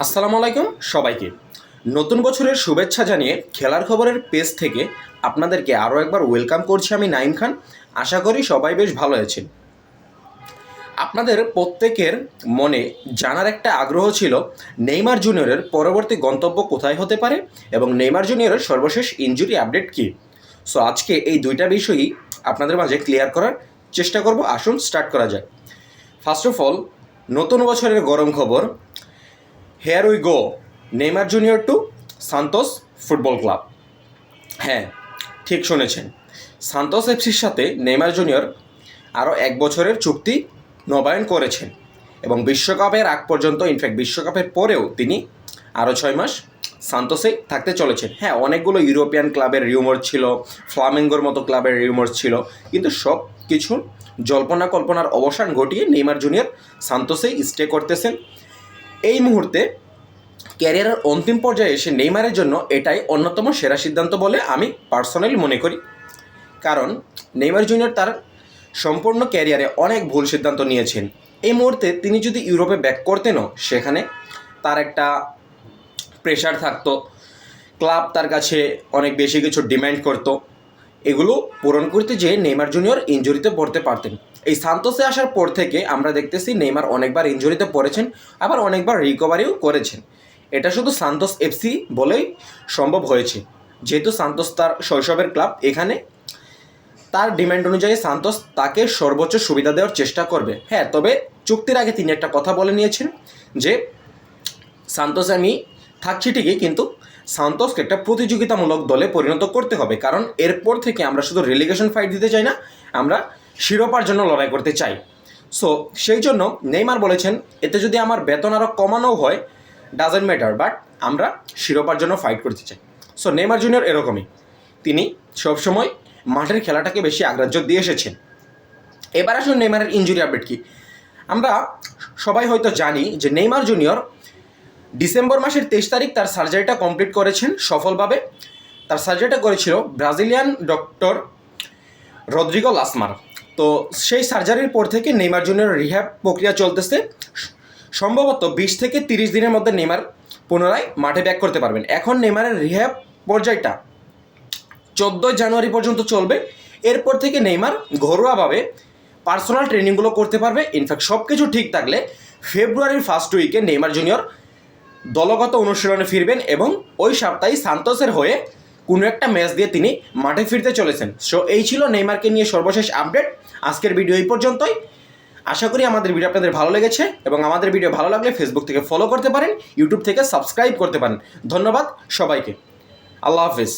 আসসালামু আলাইকুম সবাইকে। নতুন বছরের শুভেচ্ছা জানিয়ে খেলার খবরের পেজ থেকে আপনাদেরকে আরও একবার ওয়েলকাম করছি আমি নাইম খান। আশা করি সবাই বেশ ভালো আছেন। আপনাদের প্রত্যেকের মনে জানার একটা আগ্রহ ছিল নেইমার জুনিয়রের পরবর্তী গন্তব্য কোথায় হতে পারে এবং নেইমার জুনিয়রের সর্বশেষ ইনজুরি আপডেট কী। সো আজকে এই দুইটা বিষয়ই আপনাদের মাঝে ক্লিয়ার করার চেষ্টা করব। আসুন স্টার্ট করা যায়। ফার্স্ট অফ অল, নতুন বছরের গরম খবর, here we go, Neymar Junior to Santos football club. হ্যাঁ, ঠিক শুনেছেন, সান্তোস এফসির সাথে নেইমার জুনিয়র আরও 1 বছরের চুক্তি নবায়ন করেছেন এবং বিশ্বকাপের আগ পর্যন্ত, ইনফ্যাক্ট বিশ্বকাপের পরেও তিনি আরও 6 মাস সান্তোসেই থাকতে চলেছেন। হ্যাঁ, অনেকগুলো ইউরোপিয়ান ক্লাবের রিউমার ছিল, ফ্লামেঙ্গোর মতো ক্লাবের রিউমার ছিল, কিন্তু সব কিছু জল্পনা কল্পনার অবসান ঘটিয়ে নেইমার জুনিয়র সান্তোসেই স্টে করতেছেন। এই মুহূর্তে ক্যারিয়ারের অন্তিম পর্যায়ে এসে নেইমারের জন্য এটাই অন্যতম সেরা সিদ্ধান্ত বলে আমি পার্সোনালি মনে করি। কারণ নেইমার জুনিয়র তার সম্পূর্ণ ক্যারিয়ারে অনেক ভুল সিদ্ধান্ত নিয়েছেন। এই মুহূর্তে তিনি যদি ইউরোপে ব্যাক করতেনও, সেখানে তার একটা প্রেশার থাকতো, ক্লাব তার কাছে অনেক বেশি কিছু ডিমান্ড করতো। এগুলো পূরণ করতে যেয়ে নেইমার জুনিয়র ইনজুরিতে পড়তে পারতেন। এই সান্তোসে আসার পর থেকে আমরা দেখতেছি নেইমার অনেকবার ইনজুরিতে পড়েছেন, আবার অনেকবার রিকভারিও করেছেন। এটা শুধু সান্তোস এফসি বলেই সম্ভব হয়েছে, যেহেতু সান্তোস তার শৈশবের ক্লাব। এখানে তার ডিমান্ড অনুযায়ী সান্তোস তাকে সর্বোচ্চ সুবিধা দেওয়ার চেষ্টা করবে। হ্যাঁ, তবে চুক্তির আগে তিনি একটা কথা বলে নিয়েছেন যে সান্তোসে আমি থাকছি ঠিকই, কিন্তু সান্তোসকে একটা প্রতিযোগিতামূলক দলে পরিণত করতে হবে। কারণ এরপর থেকে আমরা শুধু রেলিগেশন ফাইট দিতে চাই না, আমরা শিরোপার জন্য লড়াই করতে চাই। সো সেই জন্য নেইমার বলেছেন, এতে যদি আমার বেতন আরও কমানো হয় ডাজেন্ট ম্যাটার, বাট আমরা শিরোপার জন্য ফাইট করতে চাই। সো নেইমার জুনিয়র এরকমই, তিনি সবসময় মাঠের খেলাটাকে বেশি আগ্রাহ্য দিয়ে এসেছেন। এবার আসুন নেইমারের ইনজুরি আপডেট কী। আমরা সবাই হয়তো জানি যে নেইমার জুনিয়র ডিসেম্বর মাসের 23 তারিখ তার সার্জারিটা কমপ্লিট করেছেন সফলভাবে। তার সার্জারিটা করেছিল ব্রাজিলিয়ান ডক্টর রদ্রিগো লাসমার। তো সেই সার্জারির পর থেকে নেইমার জুনিয়র রিহ্যাব প্রক্রিয়া চলতেছে। সম্ভবত 20 থেকে 30 দিনের মধ্যে নেইমার পুনরায় মাঠে ব্যাক করতে পারবেন। এখন নেইমারের রিহ্যাব পর্যায়টা 14 জানুয়ারি পর্যন্ত চলবে। এরপর থেকে নেইমার ঘরোয়াভাবে পার্সোনাল ট্রেনিংগুলো করতে পারবে। ইনফ্যাক্ট সব কিছু ঠিক থাকলে ফেব্রুয়ারির ফার্স্ট উইকে নেইমার জুনিয়র দলগত অনুশীলনে ফিরবেন এবং ওই সপ্তাহে সান্তোসের হয়ে কোনো একটা ম্যাচ দিয়ে তিনি মাঠে ফিরতে চলেছেন। সো এই ছিল নেইমারকে নিয়ে সর্বশেষ আপডেট। আজকের ভিডিও এই পর্যন্তই। আশা করি আমাদের ভিডিও আপনাদের ভালো লেগেছে এবং আমাদের ভিডিও ভালো লাগলে ফেসবুক থেকে ফলো করতে পারেন, ইউটিউব থেকে সাবস্ক্রাইব করতে পারেন। ধন্যবাদ সবাইকে। আল্লাহ হাফিজ।